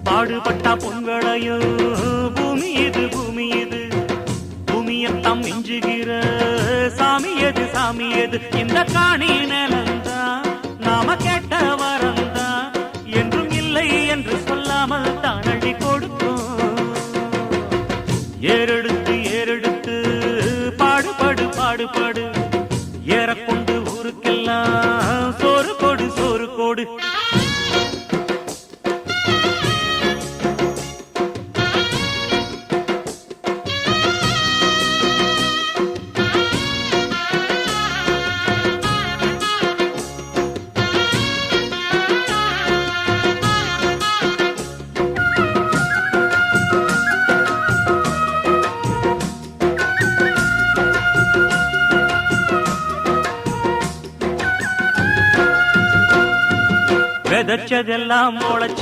பாடுபட்டா பொன்வளையோ பூமி இது பூமி இது பூமியத்தாம் மிஞ்சுகிற சாமி எது சாமி எது இந்த காணி நிலந்தான் நாம கேட்ட வரந்தான் என்றும் இல்லை என்று சொல்லாமல் தான் அள்ளி கொடுக்கும் ஏறெடுத்து ஏறெடுத்து பாடுபடு பாடுபடு ஏறக்கொண்டு ஊருக்கெல்லாம் சோறு கொடு சோறு கொடு விதைச்சதெல்லாம் முளைச்சி